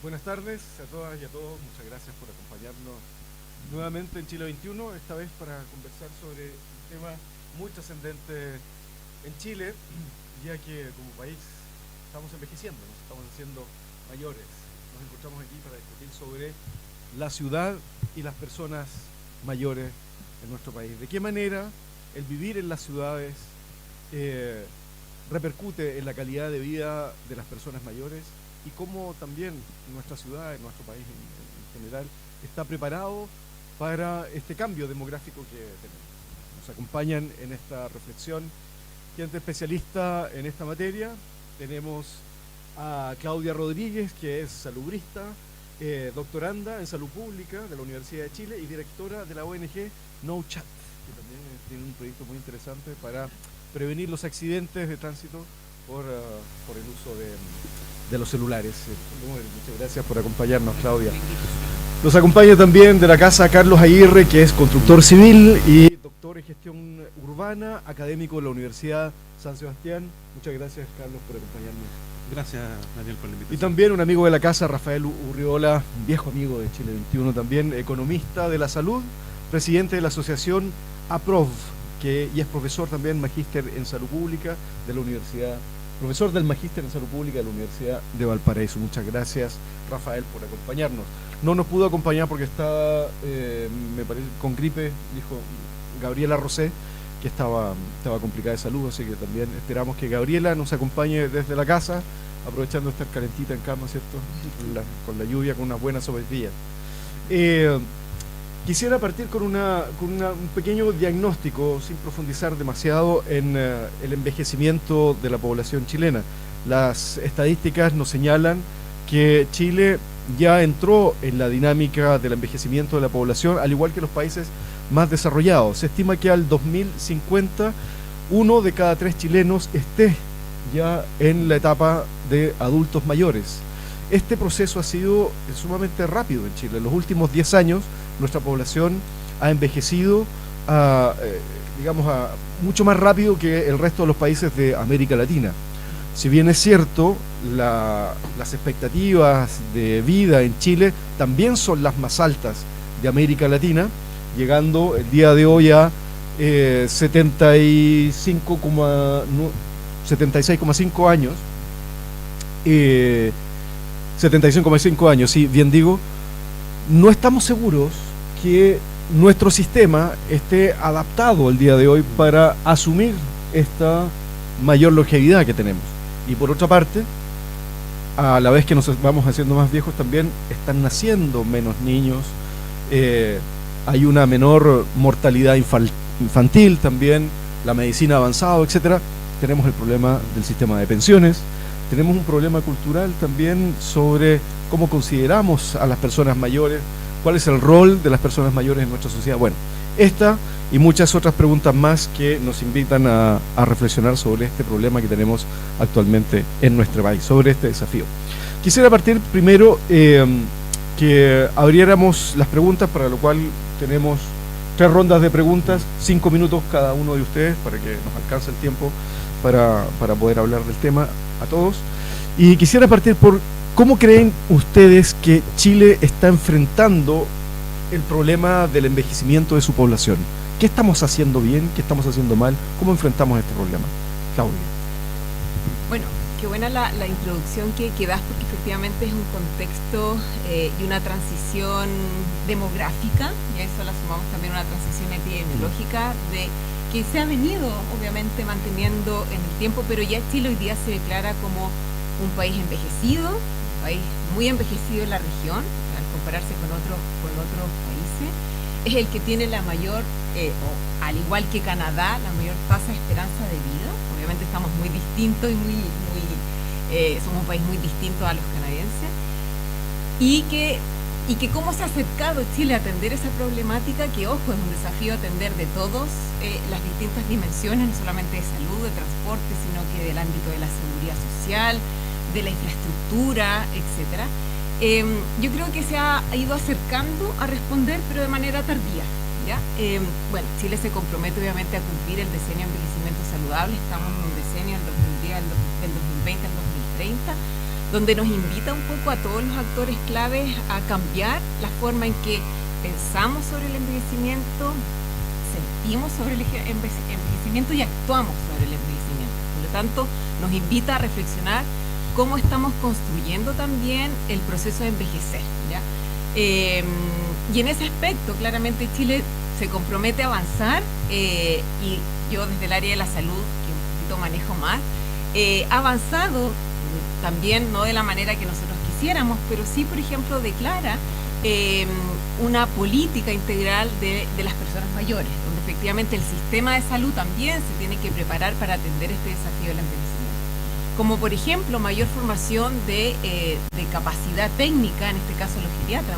Buenas tardes a todas y a todos, muchas gracias por acompañarnos nuevamente en Chile 21, esta vez para conversar sobre un tema muy trascendente en Chile, ya que como país estamos envejeciendo, nos estamos haciendo mayores. Nos encontramos aquí para discutir sobre la ciudad y las personas mayores en nuestro país. ¿De qué manera el vivir en las ciudades repercute en la calidad de vida de las personas mayores? Y cómo también nuestra ciudad, en nuestro país en general, está preparado para este cambio demográfico que tenemos. Nos acompañan en esta reflexión gente especialista en esta materia. Tenemos a Claudia Rodríguez, que es salubrista, doctoranda en salud pública de la Universidad de Chile y directora de la ONG No Chat, que también tiene un proyecto muy interesante para prevenir los accidentes de tránsito por el uso de los celulares. Muchas gracias por acompañarnos, Claudia. Nos acompaña también de la casa Carlos Aguirre, que es constructor civil y doctor en gestión urbana, académico de la Universidad San Sebastián. Muchas gracias, Carlos, por acompañarnos. Gracias, Daniel, por la invitación. Y también un amigo de la casa, Rafael Urriola, un viejo amigo de Chile 21 también, economista de la salud, presidente de la asociación APROV, y es profesor también, magíster en salud pública de la Universidad, profesor del magíster en salud pública de la Universidad de Valparaíso. Muchas gracias, Rafael, por acompañarnos. No nos pudo acompañar porque está, me parece, con gripe, dijo Gabriela Rosé, que estaba complicada de salud, así que también esperamos que Gabriela nos acompañe desde la casa, aprovechando estar calentita en cama, ¿cierto? Con la lluvia, con unas buenas sopaipillas. Quisiera partir con un pequeño diagnóstico, sin profundizar demasiado en el envejecimiento de la población chilena. Las estadísticas nos señalan que Chile ya entró en la dinámica del envejecimiento de la población, al igual que los países más desarrollados. Se estima que al 2050, 1 de cada 3 chilenos esté ya en la etapa de adultos mayores. Este proceso ha sido sumamente rápido en Chile. En los últimos 10 años, nuestra población ha envejecido mucho más rápido que el resto de los países de América Latina. Si bien es cierto, las expectativas de vida en Chile también son las más altas de América Latina, llegando el día de hoy a 76,5 años. 75,5 años, sí, bien digo. No estamos seguros que nuestro sistema esté adaptado el día de hoy para asumir esta mayor longevidad que tenemos. Y por otra parte, a la vez que nos vamos haciendo más viejos, también están naciendo menos niños, hay una menor mortalidad infantil también, la medicina ha avanzado, etcétera. Tenemos el problema del sistema de pensiones, tenemos un problema cultural también sobre cómo consideramos a las personas mayores, cuál es el rol de las personas mayores en nuestra sociedad. Bueno, esta y muchas otras preguntas más que nos invitan a reflexionar sobre este problema que tenemos actualmente en nuestro país, sobre este desafío. Quisiera partir primero que abriéramos las preguntas, para lo cual tenemos 3 rondas de preguntas, 5 minutos cada uno de ustedes, para que nos alcance el tiempo para poder hablar del tema a todos. Y quisiera partir por ¿cómo creen ustedes que Chile está enfrentando el problema del envejecimiento de su población? ¿Qué estamos haciendo bien? ¿Qué estamos haciendo mal? ¿Cómo enfrentamos este problema? Claudia. Bueno, qué buena la introducción que das, porque efectivamente es un contexto y una transición demográfica, y a eso la sumamos también una transición epidemiológica que se ha venido obviamente manteniendo en el tiempo, pero ya Chile hoy día se declara como un país envejecido, un país muy envejecido en la región, al compararse con otros países. Es el que tiene la mayor, al igual que Canadá, la mayor tasa de esperanza de vida. Obviamente estamos muy distintos y somos un país muy distinto a los canadienses. Y que cómo se ha acercado Chile a atender esa problemática, que ojo, es un desafío atender de todas las distintas dimensiones, no solamente de salud, de transporte, sino que del ámbito de la seguridad social, de la infraestructura, etcétera. Yo creo que se ha ido acercando a responder, pero de manera tardía, ¿ya? Bueno, Chile se compromete obviamente a cumplir el decenio de envejecimiento saludable. Estamos en un decenio del 2010 del 2020 al 2030. donde nos invita un poco a todos los actores claves a cambiar la forma en que pensamos sobre el envejecimiento, sentimos sobre el envejecimiento y actuamos sobre el envejecimiento. Por lo tanto, nos invita a reflexionar cómo estamos construyendo también el proceso de envejecer, ¿ya? Y en ese aspecto, claramente Chile se compromete a avanzar, y yo desde el área de la salud, que un poquito manejo más, ha avanzado también, no de la manera que nosotros quisiéramos, pero sí, por ejemplo, declara una política integral de las personas mayores, donde efectivamente el sistema de salud también se tiene que preparar para atender este desafío del envejecimiento. Como por ejemplo, mayor formación de capacidad técnica, en este caso los geriatras.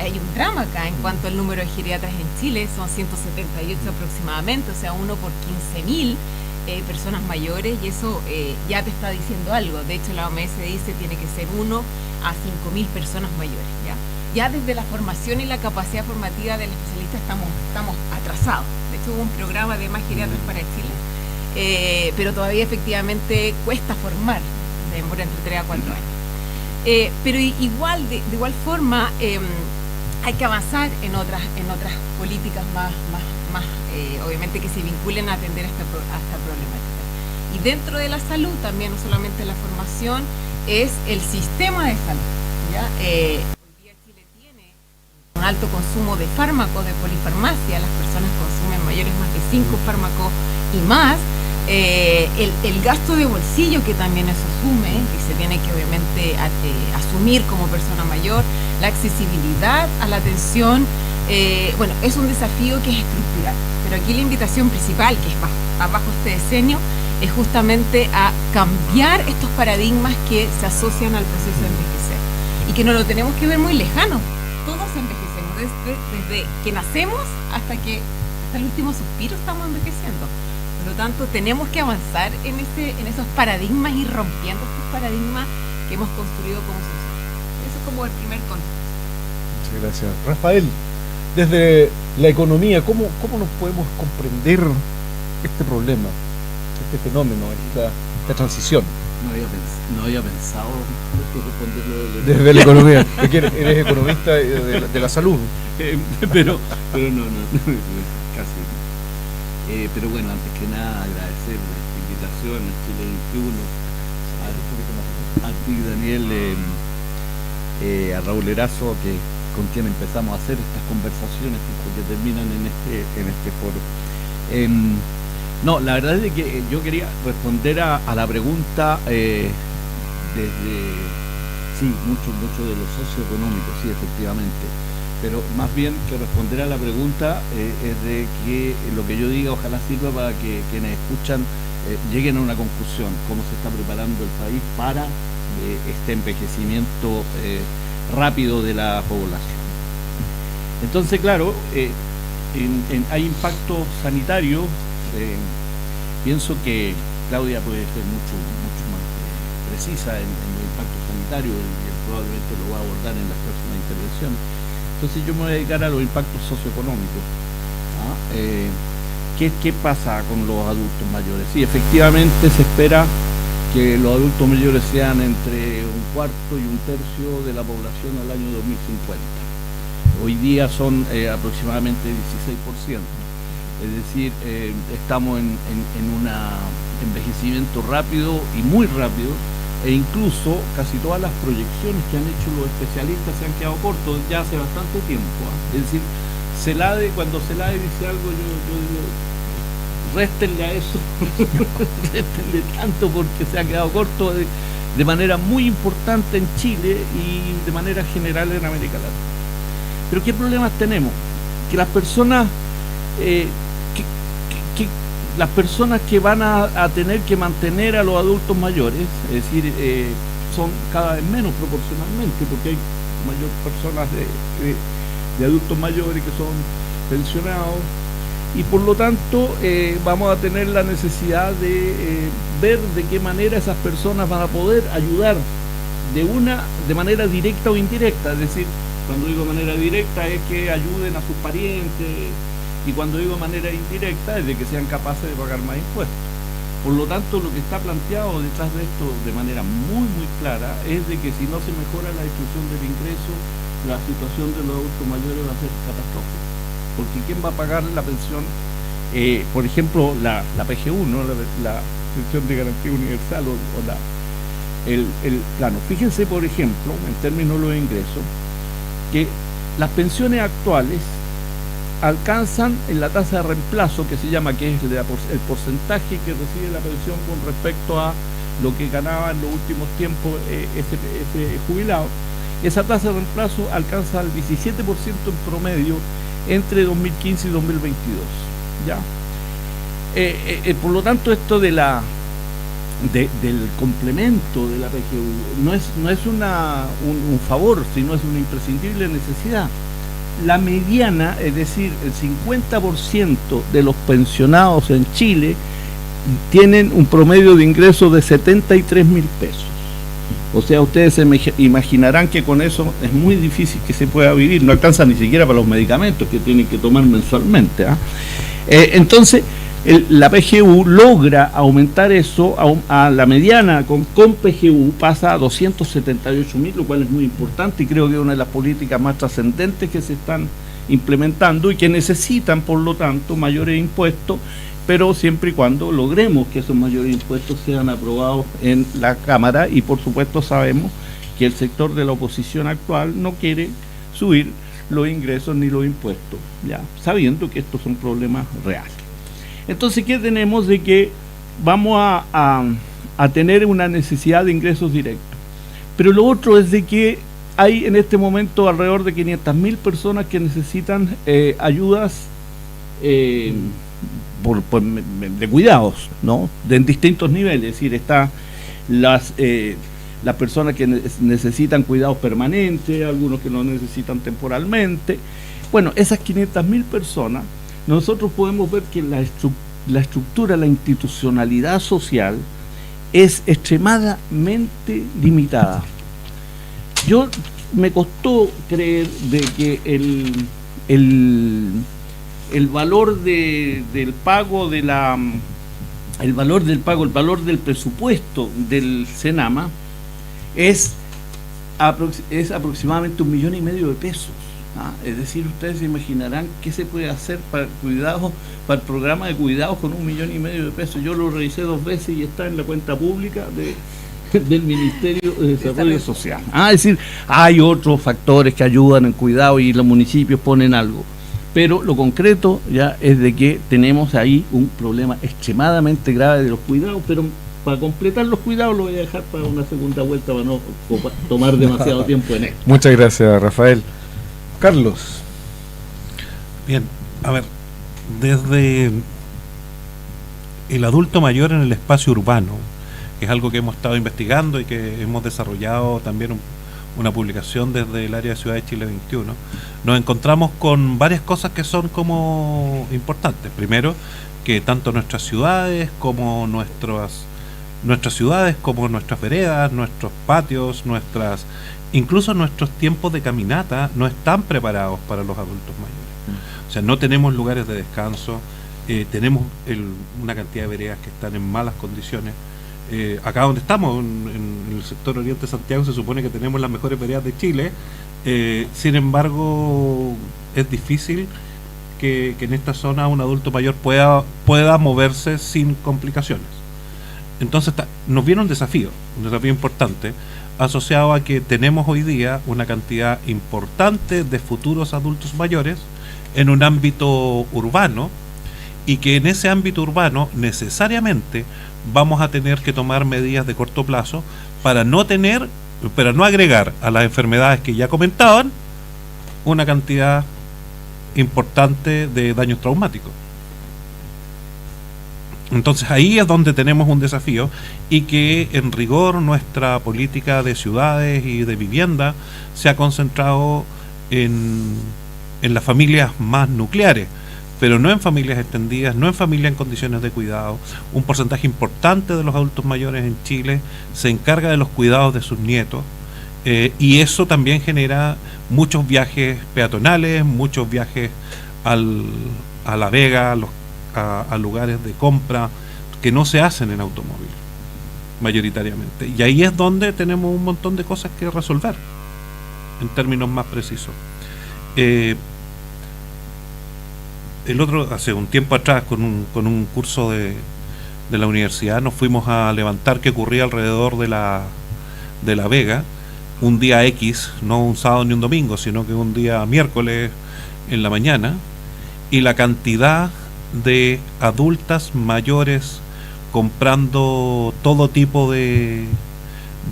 Hay un drama acá en cuanto al número de geriatras en Chile, son 178 aproximadamente, o sea, 1 por 15.000 personas mayores, y eso ya te está diciendo algo. De hecho, la OMS dice tiene que ser 1 a 5.000 personas mayores, ya desde la formación y la capacidad formativa del especialista estamos atrasados. De hecho, hubo un programa de más geriatras para Chile, pero todavía efectivamente cuesta formar, demora entre 3 a 4 años. Pero igual, de igual forma, hay que avanzar en otras políticas más obviamente que se vinculen a atender a esta problemática. Y dentro de la salud también, no solamente la formación, es el sistema de salud, ¿ya? Hoy día Chile tiene un alto consumo de fármacos, de polifarmacia, las personas consumen mayores más de 5 fármacos y más. El gasto de bolsillo que también eso asume, que se tiene que obviamente asumir como persona mayor, la accesibilidad a la atención, bueno, es un desafío que es estructural, pero aquí la invitación principal, que es bajo este decenio, es justamente a cambiar estos paradigmas que se asocian al proceso de envejecer y que no lo tenemos que ver muy lejano. Todos envejecemos, desde que nacemos hasta el último suspiro estamos envejeciendo. Por lo tanto, tenemos que avanzar en esos paradigmas y rompiendo estos paradigmas que hemos construido como sociedad. Eso es como el primer contexto. Muchas gracias. Rafael, desde la economía, ¿cómo nos podemos comprender este problema, este fenómeno, esta transición? No había pensado responderlo desde la economía. Eres economista de la salud. pero no, casi. Pero bueno, antes que nada agradecer esta invitación a Chile 21, a ti, Daniel, a Raúl Erazo, con quien empezamos a hacer estas conversaciones que terminan en este foro. No, la verdad es que yo quería responder a la pregunta desde, sí, mucho de lo socioeconómico, sí, efectivamente. Pero más bien que responder a la pregunta es de que lo que yo diga ojalá sirva para que quienes escuchan lleguen a una conclusión, cómo se está preparando el país para este envejecimiento rápido de la población. Entonces, claro, hay impacto sanitario. Pienso que Claudia puede ser mucho más precisa en los impactos sanitarios y probablemente lo va a abordar en las próximas intervenciones. Entonces yo me voy a dedicar a los impactos socioeconómicos. ¿Qué pasa con los adultos mayores? Sí, efectivamente se espera que los adultos mayores sean entre 1/4 y 1/3 de la población al año 2050. Hoy día son aproximadamente 16%. Es decir, estamos en un envejecimiento rápido y muy rápido, e incluso casi todas las proyecciones que han hecho los especialistas se han quedado cortos ya hace bastante tiempo. Es decir, cuando Celade dice algo, yo digo, réstenle a eso, réstenle tanto, porque se ha quedado corto de manera muy importante en Chile y de manera general en América Latina. Pero ¿qué problemas tenemos? Que las personas las personas que van a tener que mantener a los adultos mayores, es decir, son cada vez menos proporcionalmente, porque hay mayor personas de adultos mayores que son pensionados, y por lo tanto vamos a tener la necesidad de ver de qué manera esas personas van a poder ayudar de manera directa o indirecta. Es decir, cuando digo manera directa es que ayuden a sus parientes, y cuando digo manera indirecta es de que sean capaces de pagar más impuestos. Por lo tanto, lo que está planteado detrás de esto de manera muy clara es de que si no se mejora la distribución del ingreso, la situación de los adultos mayores va a ser catastrófica. Porque ¿quién va a pagar la pensión? Por ejemplo, la PGU, ¿no? la pensión de garantía universal el plano. Fíjense, por ejemplo, en términos de los ingresos, que las pensiones actuales alcanzan en la tasa de reemplazo, que se llama, que es el porcentaje que recibe la pensión con respecto a lo que ganaba en los últimos tiempos ese jubilado. Esa tasa de reemplazo alcanza el 17% en promedio entre 2015 y 2022. ¿Ya? Por lo tanto, esto del complemento de la PGU no es un favor, sino es una imprescindible necesidad. La mediana, es decir, el 50% de los pensionados en Chile tienen un promedio de ingresos de 73.000 pesos. O sea, ustedes se imaginarán que con eso es muy difícil que se pueda vivir, no alcanza ni siquiera para los medicamentos que tienen que tomar mensualmente. Entonces, la PGU logra aumentar eso a la mediana con PGU, pasa a 278.000, lo cual es muy importante y creo que es una de las políticas más trascendentes que se están implementando y que necesitan, por lo tanto, mayores impuestos, pero siempre y cuando logremos que esos mayores impuestos sean aprobados en la Cámara, y por supuesto sabemos que el sector de la oposición actual no quiere subir los ingresos ni los impuestos, ya sabiendo que estos son problemas reales. Entonces, ¿qué tenemos? De que vamos a tener una necesidad de ingresos directos. Pero lo otro es de que hay en este momento alrededor de 500.000 personas que necesitan ayudas de cuidados, ¿no? En distintos niveles. Es decir, están las personas que necesitan cuidados permanentes, algunos que lo necesitan temporalmente. Bueno, esas 500.000 personas, nosotros podemos ver que la estructura, la institucionalidad social es extremadamente limitada. Me costó creer de que el valor del pago el valor del presupuesto del Senama es aproximadamente 1,5 millones de pesos. Es decir, ustedes se imaginarán qué se puede hacer para el programa de cuidados con 1,5 millones de pesos. Yo lo revisé 2 veces y está en la cuenta pública del Ministerio de Desarrollo Social. Es decir, hay otros factores que ayudan en cuidado y los municipios ponen algo, pero lo concreto ya es de que tenemos ahí un problema extremadamente grave de los cuidados, pero para completar los cuidados lo voy a dejar para una segunda vuelta para no tomar demasiado tiempo en esto. Muchas gracias, Rafael. Carlos. Bien, a ver, desde el adulto mayor en el espacio urbano, que es algo que hemos estado investigando y que hemos desarrollado también una publicación desde el área de Ciudad de Chile 21, nos encontramos con varias cosas que son como importantes. Primero, que tanto nuestras ciudades como nuestras veredas, nuestros patios, incluso nuestros tiempos de caminata no están preparados para los adultos mayores. O sea, no tenemos lugares de descanso, tenemos una cantidad de veredas que están en malas condiciones. Acá donde estamos, en el sector oriente de Santiago, se supone que tenemos las mejores veredas de Chile. Sin embargo, es difícil que en esta zona un adulto mayor pueda moverse sin complicaciones. Entonces nos viene un desafío importante, asociado a que tenemos hoy día una cantidad importante de futuros adultos mayores en un ámbito urbano, y que en ese ámbito urbano necesariamente vamos a tener que tomar medidas de corto plazo para no agregar a las enfermedades que ya comentaban una cantidad importante de daños traumáticos. Entonces ahí es donde tenemos un desafío, y que en rigor nuestra política de ciudades y de vivienda se ha concentrado en las familias más nucleares, pero no en familias extendidas, no en familias en condiciones de cuidado. Un porcentaje importante de los adultos mayores en Chile se encarga de los cuidados de sus nietos, y eso también genera muchos viajes peatonales, muchos viajes a La Vega, a lugares de compra, que no se hacen en automóvil, mayoritariamente. Y ahí es donde tenemos un montón de cosas que resolver, en términos más precisos. Hace un tiempo atrás, con un curso de la universidad, nos fuimos a levantar qué ocurría alrededor de la Vega, un día X, no un sábado ni un domingo, sino que un día miércoles en la mañana, y la cantidad de adultas mayores comprando todo tipo de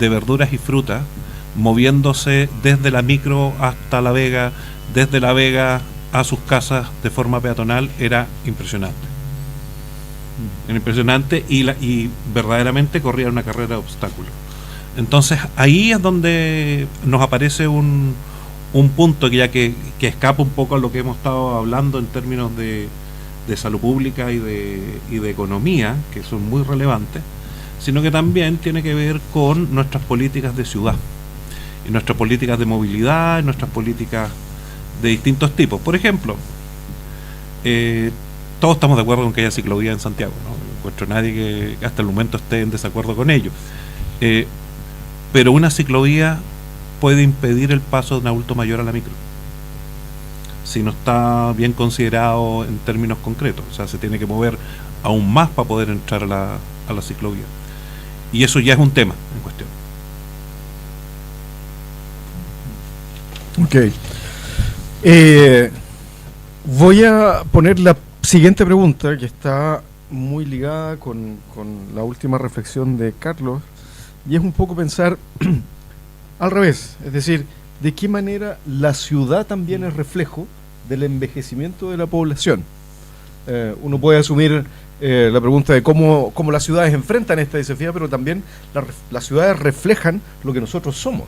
verduras y frutas, moviéndose desde la micro hasta la Vega, desde la Vega a sus casas de forma peatonal, era impresionante. Era impresionante y verdaderamente corría una carrera de obstáculos. Entonces ahí es donde nos aparece un punto que escapa un poco a lo que hemos estado hablando en términos de salud pública y de economía, que son muy relevantes, sino que también tiene que ver con nuestras políticas de ciudad, y nuestras políticas de movilidad, y nuestras políticas de distintos tipos. Por ejemplo, todos estamos de acuerdo con que haya ciclovía en Santiago, no encuentro a nadie que hasta el momento esté en desacuerdo con ello, pero una ciclovía puede impedir el paso de un adulto mayor a la micro si no está bien considerado en términos concretos. O sea, se tiene que mover aún más para poder entrar a la ciclovía, y eso ya es un tema en cuestión. Ok. Voy a poner la siguiente pregunta, que está muy ligada con la última reflexión de Carlos, y es un poco pensar al revés, es decir, de qué manera la ciudad también es reflejo del envejecimiento de la población. Uno puede asumir la pregunta de cómo las ciudades enfrentan esta desafío, pero también las ciudades reflejan lo que nosotros somos.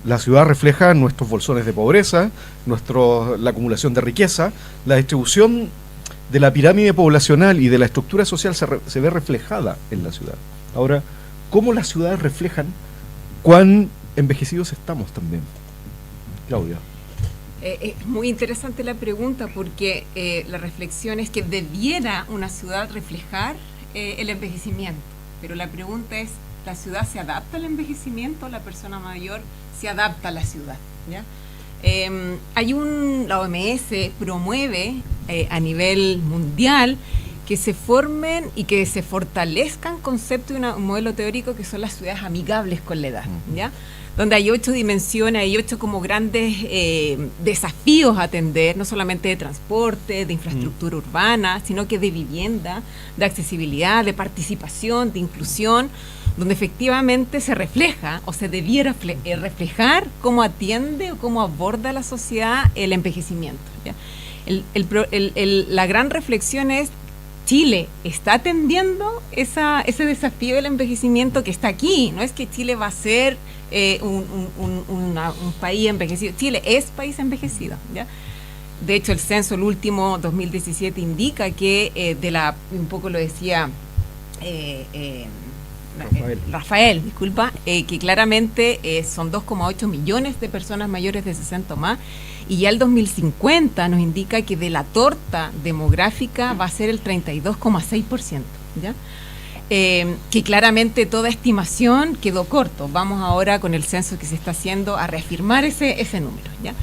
La ciudad refleja nuestros bolsones de pobreza, la acumulación de riqueza, la distribución de la pirámide poblacional y de la estructura social se ve reflejada en la ciudad. Ahora, ¿cómo las ciudades reflejan cuán envejecidos estamos también? Claudia. Es muy interesante la pregunta, porque la reflexión es que debiera una ciudad reflejar el envejecimiento, pero la pregunta es, ¿la ciudad se adapta al envejecimiento? ¿La persona mayor se adapta a la ciudad? ¿Ya? La OMS promueve a nivel mundial que se formen y que se fortalezcan conceptos y un modelo teórico que son las ciudades amigables con la edad, ¿ya? Donde hay 8 dimensiones, hay 8 como grandes desafíos a atender, no solamente de transporte, de infraestructura urbana, sino que de vivienda, de accesibilidad, de participación, de inclusión, donde efectivamente se refleja o se debiera reflejar cómo atiende o cómo aborda la sociedad el envejecimiento, ¿ya? La gran reflexión es, Chile está atendiendo ese desafío del envejecimiento que está aquí. No es que Chile va a ser un país envejecido. Chile es país envejecido, ¿ya? De hecho, el censo, el último 2017, indica que un poco lo decía Rafael, disculpa, que claramente son 2,8 millones de personas mayores de 60 o más, y ya el 2050 nos indica que de la torta demográfica va a ser el 32,6%, ¿ya? Que claramente toda estimación quedó corto. Vamos ahora con el censo que se está haciendo a reafirmar ese número, ¿ya?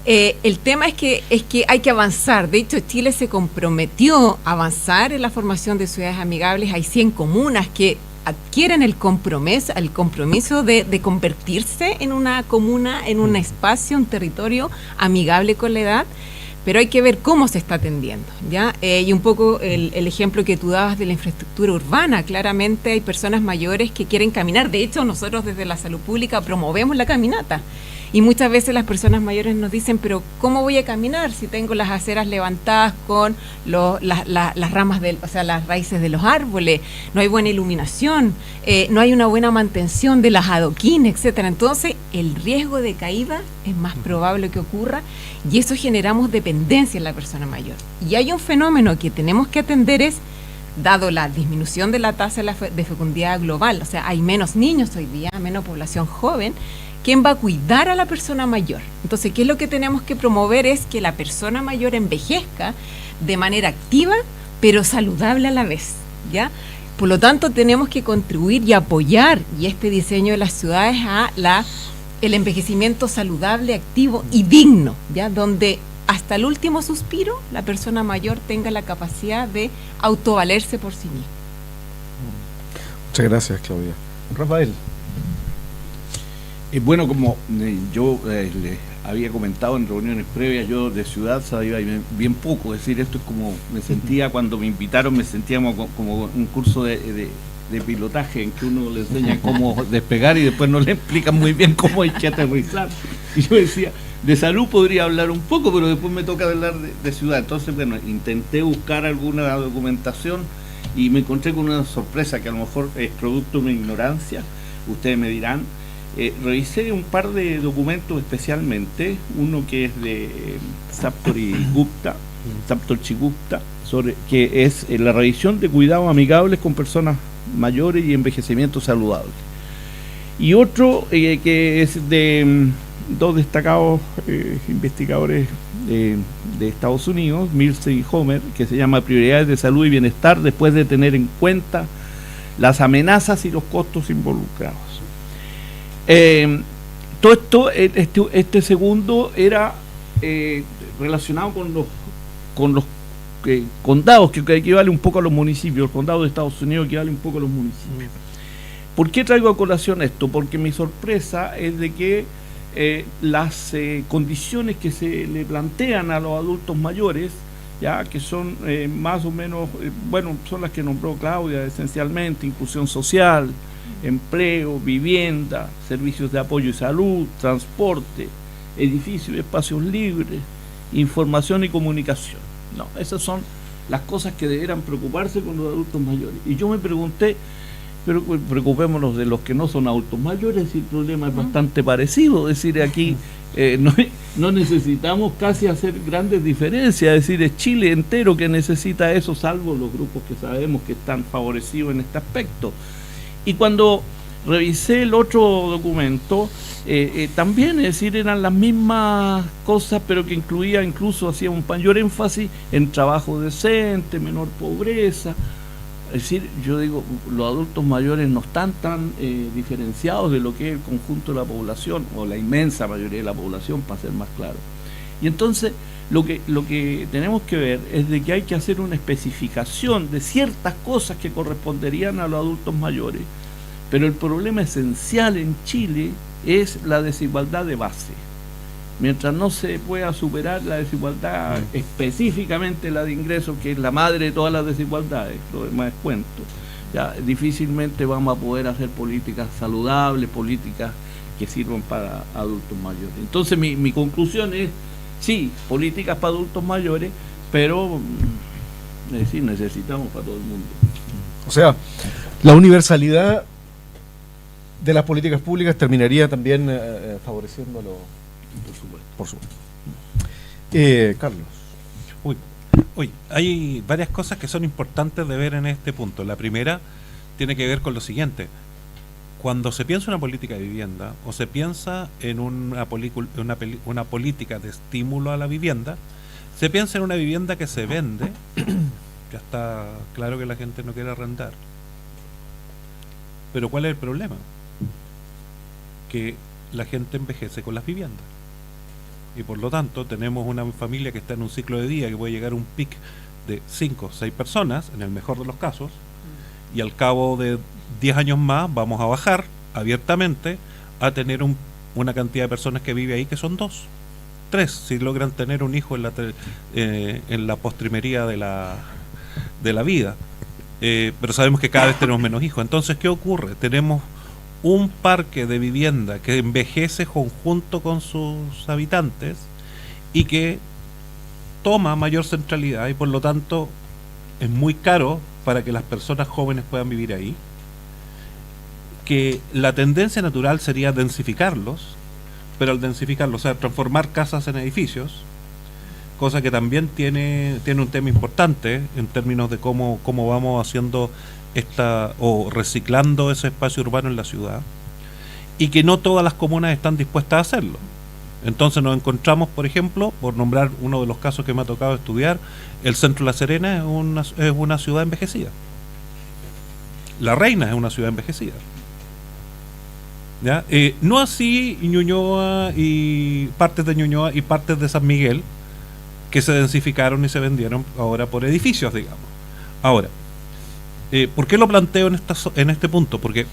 El tema es que hay que avanzar. De hecho, Chile se comprometió a avanzar en la formación de ciudades amigables. Hay 100 comunas que adquieren el compromiso de convertirse en una comuna, en un espacio, un territorio amigable con la edad, pero hay que ver cómo se está atendiendo, ¿ya? Y un poco el ejemplo que tú dabas de la infraestructura urbana, claramente hay personas mayores que quieren caminar. De hecho, nosotros desde la salud pública promovemos la caminata. Y muchas veces las personas mayores nos dicen, pero ¿cómo voy a caminar si tengo las aceras levantadas con las ramas, las raíces de los árboles? No hay buena iluminación, no hay una buena mantención de las adoquines, etcétera. Entonces, el riesgo de caída es más probable que ocurra, y eso generamos dependencia en la persona mayor. Y hay un fenómeno que tenemos que atender, dado la disminución de la tasa de fecundidad global, o sea, hay menos niños hoy día, menos población joven. ¿Quién va a cuidar a la persona mayor? Entonces, ¿qué es lo que tenemos que promover? Es que la persona mayor envejezca de manera activa, pero saludable a la vez, ¿ya? Por lo tanto, tenemos que contribuir y apoyar y este diseño de las ciudades a el envejecimiento saludable, activo y digno, ¿ya? Donde hasta el último suspiro la persona mayor tenga la capacidad de autovalerse por sí misma. Muchas gracias, Claudia. Rafael. Bueno, como yo les había comentado en reuniones previas, yo de ciudad sabía bien poco, es decir, esto es como me sentía cuando me invitaron, me sentía como un curso de pilotaje en que uno le enseña cómo despegar y después no le explican muy bien cómo hay que aterrizar. Y yo decía, de salud podría hablar un poco, pero después me toca hablar de ciudad. Entonces, bueno, intenté buscar alguna documentación y me encontré con una sorpresa que a lo mejor es producto de mi ignorancia, ustedes me dirán. Revisé un par de documentos especialmente, uno que es de Saptorchi Gupta, que es la revisión de cuidados amigables con personas mayores y envejecimiento saludable. Y otro que es de dos destacados investigadores de Estados Unidos, Milsey y Homer, que se llama Prioridades de Salud y Bienestar después de tener en cuenta las amenazas y los costos involucrados. Todo esto, este segundo era relacionado con los condados, que equivale un poco a los municipios. El condado de Estados Unidos equivale un poco a los municipios. ¿Por qué traigo a colación esto? Porque mi sorpresa es de que las condiciones que se le plantean a los adultos mayores, ya que son más o menos, son las que nombró Claudia esencialmente: inclusión social, empleo, vivienda, servicios de apoyo y salud, transporte, edificios y espacios libres, información y comunicación. No, esas son las cosas que deberán preocuparse con los adultos mayores. Y yo me pregunté, pero preocupémonos de los que no son adultos mayores, y el problema es bastante parecido. Es decir, aquí no necesitamos casi hacer grandes diferencias, es decir, es Chile entero que necesita eso, salvo los grupos que sabemos que están favorecidos en este aspecto. Y cuando revisé el otro documento, también, es decir, eran las mismas cosas, pero que incluía, incluso hacía un mayor énfasis en trabajo decente, menor pobreza. Es decir, yo digo, los adultos mayores no están tan diferenciados de lo que es el conjunto de la población, o la inmensa mayoría de la población, para ser más claro. Y entonces, lo que tenemos que ver es de que hay que hacer una especificación de ciertas cosas que corresponderían a los adultos mayores, pero el problema esencial en Chile es la desigualdad de base. Mientras no se pueda superar la desigualdad, específicamente la de ingresos, que es la madre de todas las desigualdades, lo demás es cuento, ya difícilmente vamos a poder hacer políticas saludables, políticas que sirvan para adultos mayores. Entonces mi conclusión es, sí, políticas para adultos mayores, pero es decir, necesitamos para todo el mundo. O sea, la universalidad de las políticas públicas terminaría también favoreciéndolo. Por supuesto. Carlos. Uy, hay varias cosas que son importantes de ver en este punto. La primera tiene que ver con lo siguiente. Cuando se piensa en una política de vivienda o se piensa en una política de estímulo a la vivienda, se piensa en una vivienda que se vende. Ya está claro que la gente no quiere arrendar. Pero ¿cuál es el problema? Que la gente envejece con las viviendas. Y por lo tanto tenemos una familia que está en un ciclo de día que puede llegar a un pic de 5 o 6 personas, en el mejor de los casos, y al cabo de 10 años más vamos a bajar abiertamente a tener una cantidad de personas que vive ahí que son 2, 3, si logran tener un hijo en la postrimería de la vida. Pero sabemos que cada vez tenemos menos hijos. Entonces, ¿qué ocurre? Tenemos un parque de vivienda que envejece conjunto con sus habitantes y que toma mayor centralidad, y por lo tanto es muy caro para que las personas jóvenes puedan vivir ahí. Que la tendencia natural sería densificarlos, pero al densificarlos, o sea, transformar casas en edificios, cosa que también tiene un tema importante en términos de cómo vamos haciendo o reciclando ese espacio urbano en la ciudad, y que no todas las comunas están dispuestas a hacerlo. Entonces nos encontramos, por ejemplo, por nombrar uno de los casos que me ha tocado estudiar, el centro de La Serena es una ciudad envejecida. La Reina es una ciudad envejecida. ¿Ya? No así Ñuñoa y partes de Ñuñoa y partes de San Miguel, que se densificaron y se vendieron ahora por edificios, digamos. Ahora, ¿por qué lo planteo en este punto? Porque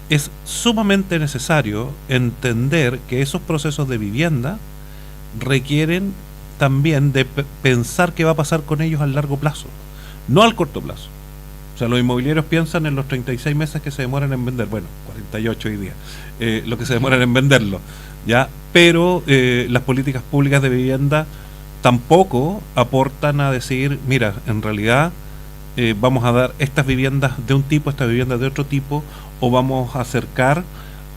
es sumamente necesario entender que esos procesos de vivienda requieren también de pensar qué va a pasar con ellos al largo plazo, no al corto plazo. O sea, los inmobiliarios piensan en los 36 meses que se demoran en vender, bueno, 48 hoy día, lo que se demoran en venderlo, ¿ya? Pero las políticas públicas de vivienda tampoco aportan a decir, mira, en realidad vamos a dar estas viviendas de un tipo, estas viviendas de otro tipo, o vamos a acercar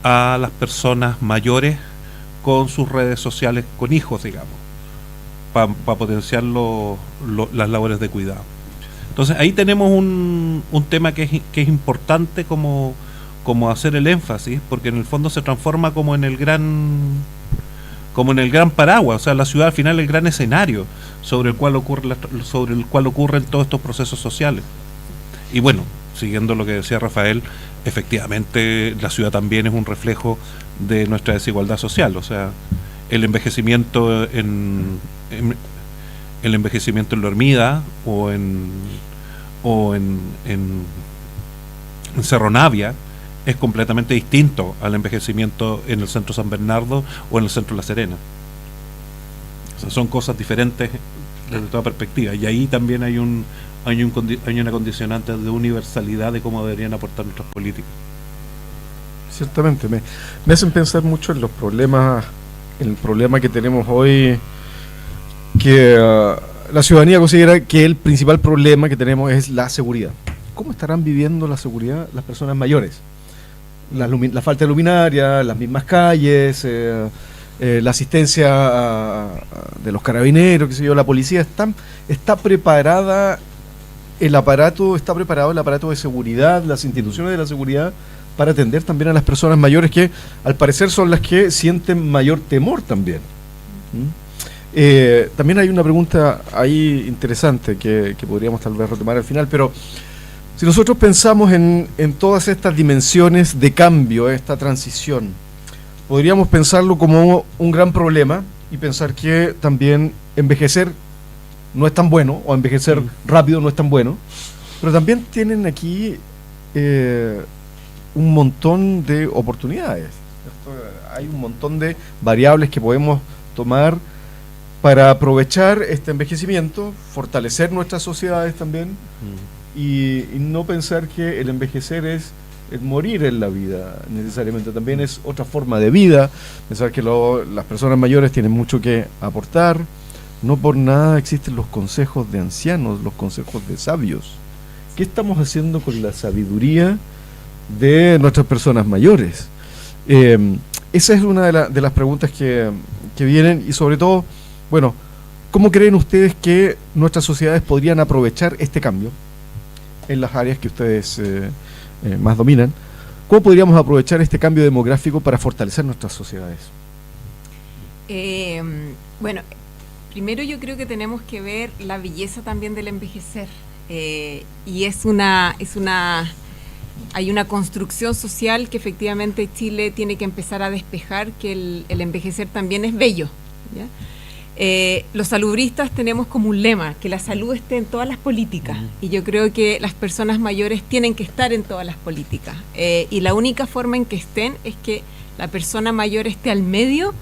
a las personas mayores con sus redes sociales, con hijos, digamos, para potenciar las labores de cuidado. Entonces ahí tenemos un tema que es importante como hacer el énfasis, porque en el fondo se transforma como en el gran paraguas, o sea, la ciudad al final es el gran escenario sobre el cual ocurren todos estos procesos sociales. Y bueno, siguiendo lo que decía Rafael, efectivamente la ciudad también es un reflejo de nuestra desigualdad social, o sea, el envejecimiento en La Hormida o en Cerro Navia es completamente distinto al envejecimiento en el centro San Bernardo o en el centro La Serena. O sea, son cosas diferentes desde toda perspectiva, y ahí también hay una condicionante de universalidad de cómo deberían aportar nuestras políticas. Ciertamente, me hacen pensar mucho en los problemas, en el problema que tenemos hoy, que la ciudadanía considera que el principal problema que tenemos es la seguridad. ¿Cómo estarán viviendo la seguridad las personas mayores? La falta de luminaria, las mismas calles, la asistencia de los carabineros, qué sé yo, la policía, está preparado el aparato de seguridad, las instituciones de la seguridad, para atender también a las personas mayores, que al parecer son las que sienten mayor temor también. También hay una pregunta ahí interesante que podríamos tal vez retomar al final, pero si nosotros pensamos en todas estas dimensiones de cambio, esta transición, podríamos pensarlo como un gran problema y pensar que también envejecer no es tan bueno, o envejecer rápido no es tan bueno, pero también tienen aquí un montón de oportunidades, ¿cierto? Hay un montón de variables que podemos tomar para aprovechar este envejecimiento, fortalecer nuestras sociedades también, y no pensar que el envejecer es el morir en la vida necesariamente, también es otra forma de vida, pensar que las personas mayores tienen mucho que aportar. No por nada existen los consejos de ancianos, los consejos de sabios. ¿Qué estamos haciendo con la sabiduría de nuestras personas mayores? Esa es una de las preguntas que vienen, y sobre todo, bueno, ¿cómo creen ustedes que nuestras sociedades podrían aprovechar este cambio en las áreas que ustedes más dominan? ¿Cómo podríamos aprovechar este cambio demográfico para fortalecer nuestras sociedades? Bueno, primero yo creo que tenemos que ver la belleza también del envejecer, y hay una construcción social que efectivamente Chile tiene que empezar a despejar, que el envejecer también es bello, ¿ya? Los salubristas tenemos como un lema, que la salud esté en todas las políticas, y yo creo que las personas mayores tienen que estar en todas las políticas, y la única forma en que estén es que la persona mayor esté al medio,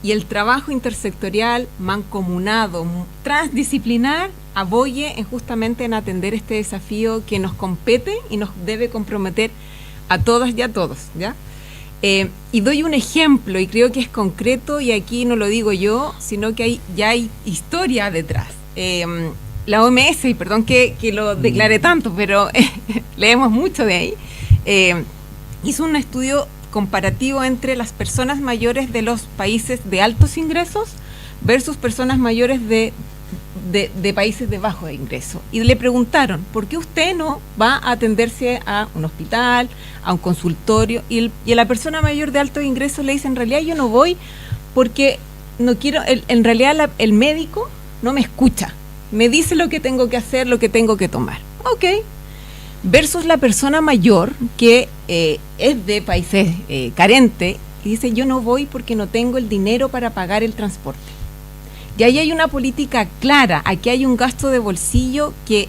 y el trabajo intersectorial, mancomunado, transdisciplinar, aboye justamente en atender este desafío que nos compete y nos debe comprometer a todas y a todos, ¿ya? Y doy un ejemplo, y creo que es concreto, y aquí no lo digo yo, sino que ya hay historia detrás. La OMS, y perdón que lo declare tanto, pero leemos mucho de ahí, hizo un estudio comparativo entre las personas mayores de los países de altos ingresos versus personas mayores de países de bajo ingreso, y le preguntaron, ¿por qué usted no va a atenderse a un hospital, a un consultorio? Y a la persona mayor de alto ingreso le dice, en realidad yo no voy porque no quiero, en realidad el médico no me escucha, me dice lo que tengo que hacer, lo que tengo que tomar. Ok. Versus la persona mayor que es de países carentes y dice, yo no voy porque no tengo el dinero para pagar el transporte. Y ahí hay una política clara, aquí hay un gasto de bolsillo que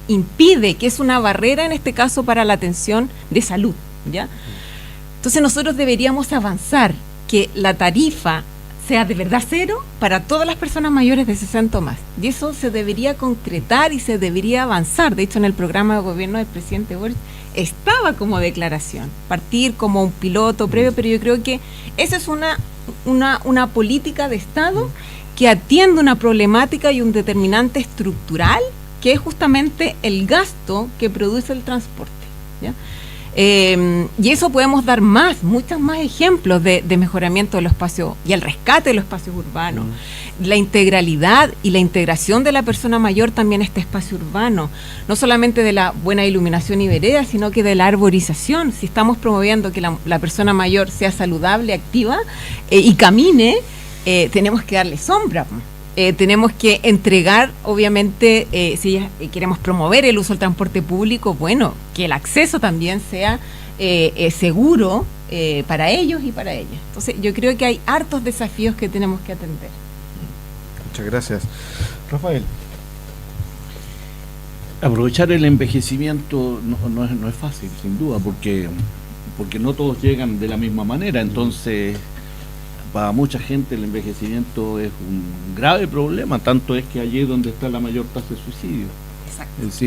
impide, que es una barrera en este caso para la atención de salud, ¿ya? Entonces nosotros deberíamos avanzar, que la tarifa sea de verdad cero para todas las personas mayores de 60 o más. Y eso se debería concretar y se debería avanzar. De hecho, en el programa de gobierno del presidente Boric estaba como declaración, partir como un piloto previo, pero yo creo que esa es una política de Estado que atiende una problemática y un determinante estructural, que es justamente el gasto que produce el transporte, ¿ya? Y eso podemos dar muchos más ejemplos de mejoramiento de los espacios y el rescate de los espacios urbanos, la integralidad y la integración de la persona mayor también a este espacio urbano, no solamente de la buena iluminación y vereda, sino que de la arborización. Si estamos promoviendo que la persona mayor sea saludable, activa y camine, tenemos que darle sombra. Tenemos que entregar, obviamente, si queremos promover el uso del transporte público, bueno, que el acceso también sea seguro para ellos y para ellas. Entonces, yo creo que hay hartos desafíos que tenemos que atender. Muchas gracias. Rafael. Aprovechar el envejecimiento no es fácil, sin duda, porque no todos llegan de la misma manera, entonces para mucha gente el envejecimiento es un grave problema, tanto es que allí es donde está la mayor tasa de suicidio. Exacto. Es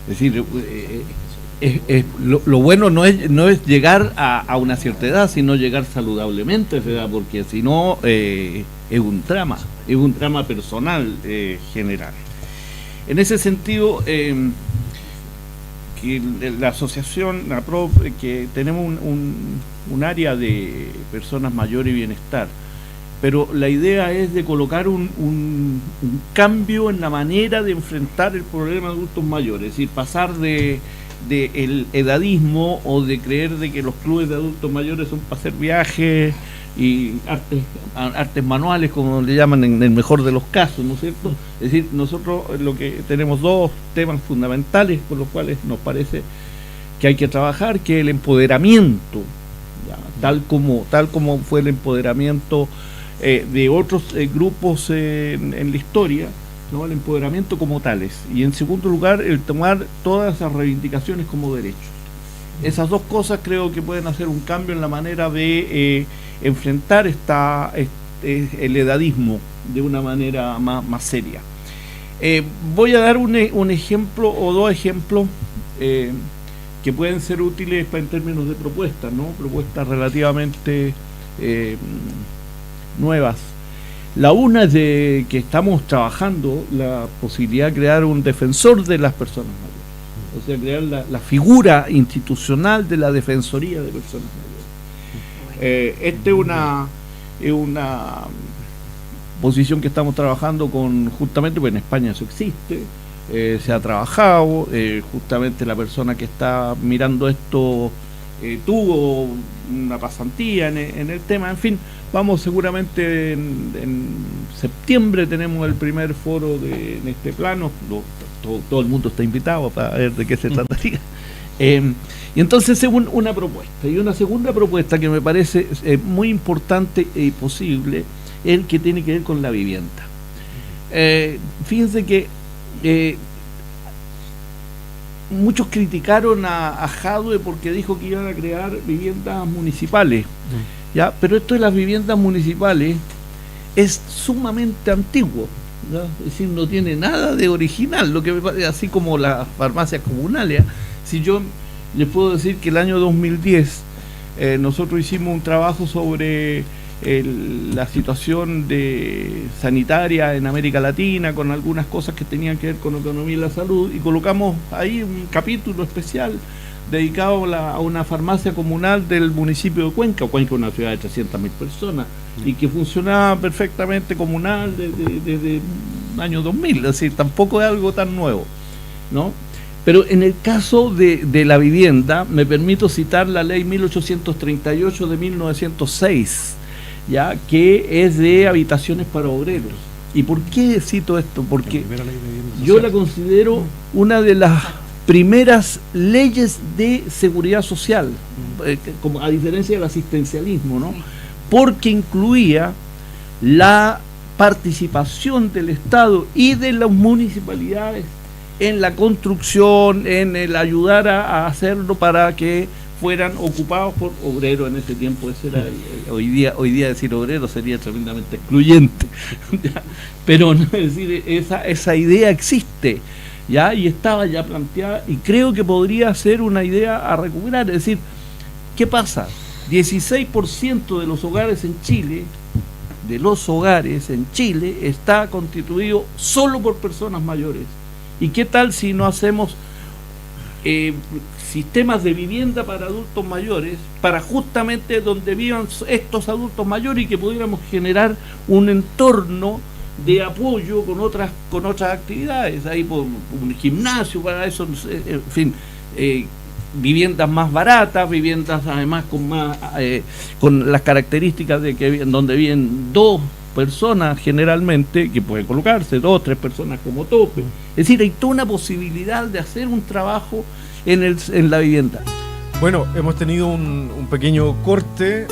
decir, lo bueno no es llegar a una cierta edad, sino llegar saludablemente a esa edad, porque si no es un drama personal general. En ese sentido, que la asociación, la PROF, que tenemos un área de personas mayores y bienestar, pero la idea es de colocar un cambio en la manera de enfrentar el problema de adultos mayores, es decir, pasar de el edadismo o de creer de que los clubes de adultos mayores son para hacer viajes y artes manuales, como le llaman en el mejor de los casos, ¿no es cierto? Es decir, nosotros lo que tenemos dos temas fundamentales por los cuales nos parece que hay que trabajar, que es el empoderamiento, ¿ya? Tal como fue el empoderamiento de otros grupos en la historia, ¿no? El empoderamiento como tales, y en segundo lugar el tomar todas esas reivindicaciones como derechos. Esas dos cosas creo que pueden hacer un cambio en la manera de enfrentar el edadismo de una manera más seria. Voy a dar un ejemplo o dos ejemplos que pueden ser útiles en términos de propuestas, ¿no? Propuestas relativamente nuevas. La una es de que estamos trabajando la posibilidad de crear un defensor de las personas mayores, o sea, crear la figura institucional de la Defensoría de Personas Mayores. Esta es una posición que estamos trabajando justamente, pues en España eso existe, se ha trabajado, justamente la persona que está mirando esto tuvo una pasantía en el tema, en fin. Vamos seguramente en septiembre tenemos el primer foro en este plano, todo el mundo está invitado para ver de qué se trataría. Y entonces es una propuesta. Y una segunda propuesta que me parece muy importante y posible es el que tiene que ver con la vivienda. Fíjense que muchos criticaron a Jadwe porque dijo que iban a crear viviendas municipales. ¿Ya? Pero esto de las viviendas municipales es sumamente antiguo, ¿ya? Es decir, no tiene nada de original, lo que me parece, así como las farmacias comunales. Si yo les puedo decir que el año 2010 nosotros hicimos un trabajo sobre la situación sanitaria en América Latina, con algunas cosas que tenían que ver con economía y la salud, y colocamos ahí un capítulo especial dedicado a una farmacia comunal del municipio de Cuenca. Cuenca es una ciudad de 300.000 personas y que funcionaba perfectamente comunal desde el año 2000, es decir, tampoco es algo tan nuevo, ¿no? Pero en el caso de la vivienda, me permito citar la ley 1838 de 1906, ya, que es de habitaciones para obreros. ¿Y por qué cito esto? Porque yo la considero una de las primeras leyes de seguridad social, como a diferencia del asistencialismo, ¿no? Porque incluía la participación del Estado y de las municipalidades en la construcción, en el ayudar a hacerlo para que fueran ocupados por obreros en ese tiempo. Ese era hoy día decir obrero sería tremendamente excluyente. Pero no, es decir, esa idea existe, ¿ya? Y estaba ya planteada, y creo que podría ser una idea a recuperar. Es decir, ¿qué pasa? 16% de los hogares en Chile, está constituido solo por personas mayores. ¿Y qué tal si no hacemos sistemas de vivienda para adultos mayores, para justamente donde vivan estos adultos mayores, y que pudiéramos generar un entorno de apoyo con otras actividades, ahí por un gimnasio para eso, en fin, viviendas más baratas, viviendas además con las características de que donde viven 2 personas generalmente, que pueden colocarse 2 o 3 personas como tope. Es decir, hay toda una posibilidad de hacer un trabajo en la vivienda. Bueno, hemos tenido un pequeño corte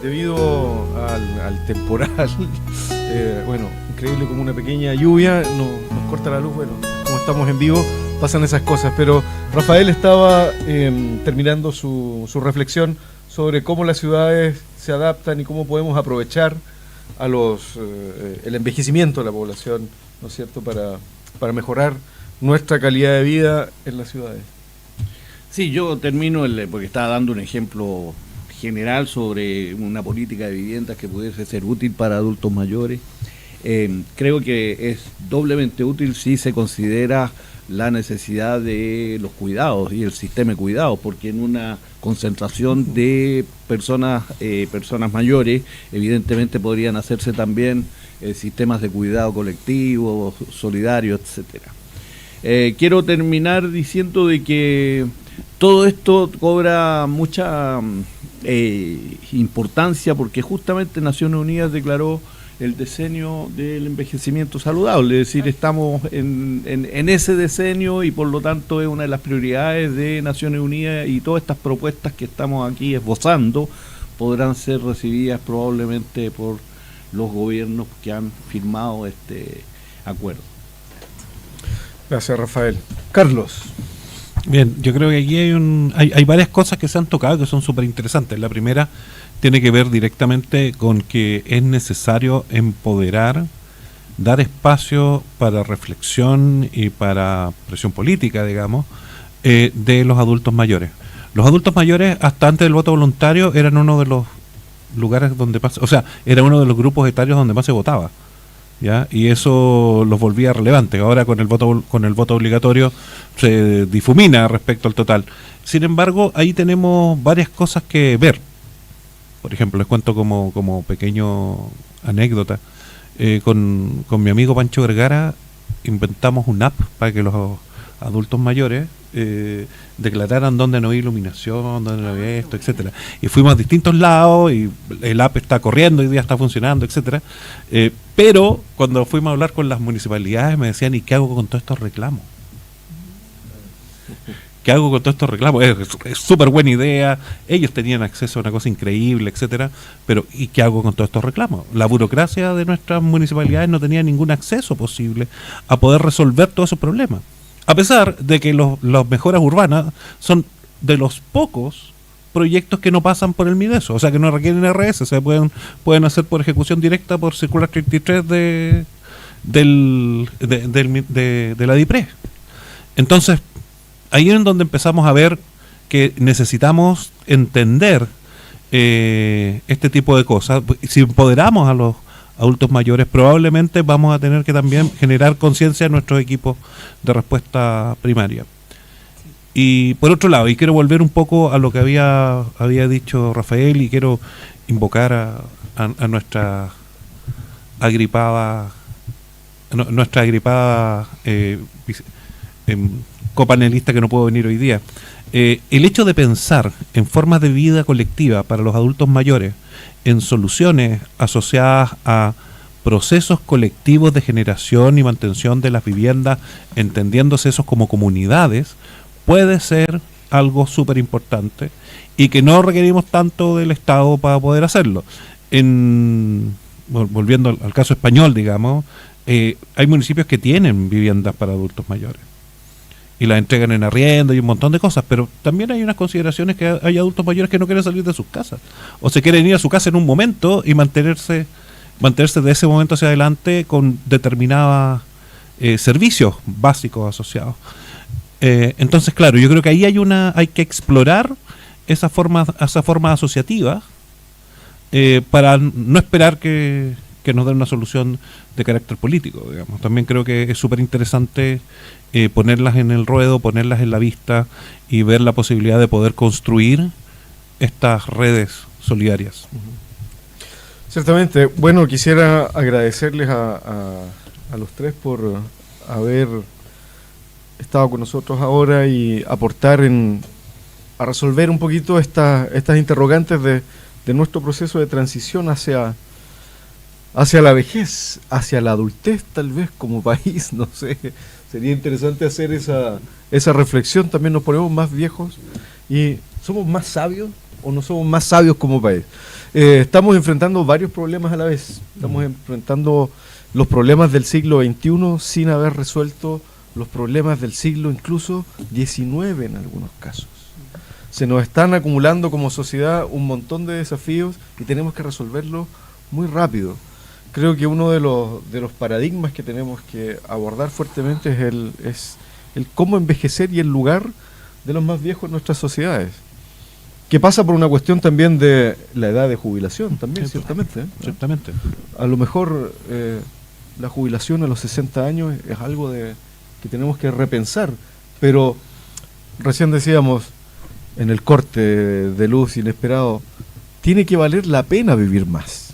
debido al temporal. Bueno, increíble, como una pequeña lluvia nos corta la luz. Bueno, como estamos en vivo, pasan esas cosas. Pero Rafael estaba terminando su reflexión sobre cómo las ciudades se adaptan y cómo podemos aprovechar a el envejecimiento de la población, ¿no es cierto?, para mejorar nuestra calidad de vida en las ciudades. Sí, yo termino porque estaba dando un ejemplo general sobre una política de viviendas que pudiese ser útil para adultos mayores. Creo que es doblemente útil si se considera la necesidad de los cuidados y el sistema de cuidados, porque en una concentración de personas mayores, evidentemente podrían hacerse también sistemas de cuidado colectivo, solidario, etcétera. Quiero terminar diciendo de que todo esto cobra mucha importancia, porque justamente Naciones Unidas declaró el decenio del envejecimiento saludable, es decir, estamos en ese decenio, y por lo tanto es una de las prioridades de Naciones Unidas, y todas estas propuestas que estamos aquí esbozando podrán ser recibidas probablemente por los gobiernos que han firmado este acuerdo. Gracias, Rafael. Carlos. Bien, yo creo que aquí hay varias cosas que se han tocado que son súper interesantes. La primera tiene que ver directamente con que es necesario empoderar, dar espacio para reflexión y para presión política, digamos, de los adultos mayores. Los adultos mayores, hasta antes del voto voluntario, eran uno de los lugares donde más, o sea, era uno de los grupos etarios donde más se votaba, ¿ya? Y eso los volvía relevantes. Ahora con el voto obligatorio se difumina respecto al total. Sin embargo, ahí tenemos varias cosas que ver. Por ejemplo, les cuento como pequeño anécdota. Con mi amigo Pancho Vergara inventamos una app para que los adultos mayores declararan dónde no había iluminación, dónde no había esto, etcétera. Y fuimos a distintos lados y el app está corriendo, hoy día está funcionando, etcétera. Pero cuando fuimos a hablar con las municipalidades me decían, ¿y qué hago con todos estos reclamos? ¿Qué hago con todos estos reclamos? Es súper buena idea, ellos tenían acceso a una cosa increíble, etcétera, pero ¿y qué hago con todos estos reclamos? La burocracia de nuestras municipalidades no tenía ningún acceso posible a poder resolver todos esos problemas. A pesar de que las mejoras urbanas son de los pocos proyectos que no pasan por el Mideso, o sea que no requieren RS, se pueden hacer por ejecución directa por circular 33 de la DIPRE. Entonces, ahí es donde empezamos a ver que necesitamos entender este tipo de cosas. Si empoderamos a los adultos mayores, probablemente vamos a tener que también generar conciencia en nuestros equipos de respuesta primaria. Y por otro lado, y quiero volver un poco a lo que había dicho Rafael, y quiero invocar a nuestra agripada copanelista que no puedo venir hoy día. El hecho de pensar en formas de vida colectiva para los adultos mayores, en soluciones asociadas a procesos colectivos de generación y mantención de las viviendas, entendiéndose esos como comunidades, puede ser algo súper importante y que no requerimos tanto del Estado para poder hacerlo. Volviendo al caso español, digamos, hay municipios que tienen viviendas para adultos mayores y las entregan en arriendo y un montón de cosas, pero también hay unas consideraciones que hay adultos mayores que no quieren salir de sus casas o se quieren ir a su casa en un momento y mantenerse de ese momento hacia adelante con determinados servicios básicos asociados. Entonces, claro, yo creo que ahí hay que explorar esa forma asociativa para no esperar que nos den una solución de carácter político, digamos. También creo que es súper interesante ponerlas en el ruedo, ponerlas en la vista y ver la posibilidad de poder construir estas redes solidarias. Ciertamente. Bueno, quisiera agradecerles a los tres por haber estado con nosotros ahora y aportar a resolver un poquito estas interrogantes de nuestro proceso de transición hacia la vejez, hacia la adultez tal vez como país, no sé. Sería interesante hacer esa reflexión. También nos ponemos más viejos y ¿somos más sabios o no somos más sabios como país? Estamos enfrentando varios problemas a la vez. Estamos enfrentando los problemas del siglo XXI sin haber resuelto los problemas del siglo incluso XIX en algunos casos. Se nos están acumulando como sociedad un montón de desafíos y tenemos que resolverlos muy rápido. Creo que uno de los paradigmas que tenemos que abordar fuertemente es el cómo envejecer y el lugar de los más viejos en nuestras sociedades, que pasa por una cuestión también de la edad de jubilación también, ciertamente. Ciertamente. A lo mejor la jubilación a los 60 años es algo que tenemos que repensar, pero recién decíamos en el corte de luz inesperado, tiene que valer la pena vivir más.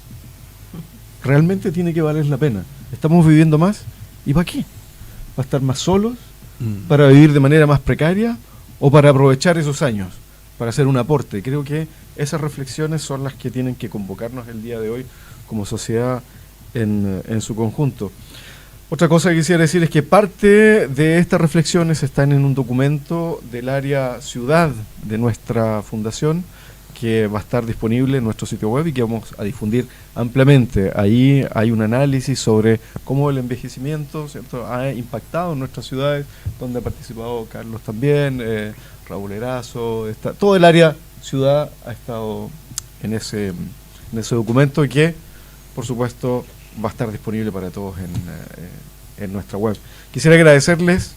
Realmente tiene que valer la pena. Estamos viviendo más, ¿y para qué? ¿Para estar más solos? ¿Para vivir de manera más precaria? ¿O para aprovechar esos años? Para hacer un aporte. Creo que esas reflexiones son las que tienen que convocarnos el día de hoy como sociedad en su conjunto. Otra cosa que quisiera decir es que parte de estas reflexiones están en un documento del área ciudad de nuestra fundación, que va a estar disponible en nuestro sitio web y que vamos a difundir ampliamente. Ahí hay un análisis sobre cómo el envejecimiento, ¿cierto?, ha impactado en nuestras ciudades, donde ha participado Carlos también, Raúl Erazo, todo el área ciudad ha estado en ese documento y que, por supuesto, va a estar disponible para todos en nuestra web. Quisiera agradecerles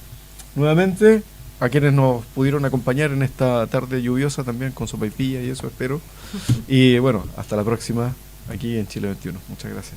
nuevamente a quienes nos pudieron acompañar en esta tarde lluviosa también con sopaipilla y eso espero. Y bueno, hasta la próxima aquí en Chile 21. Muchas gracias.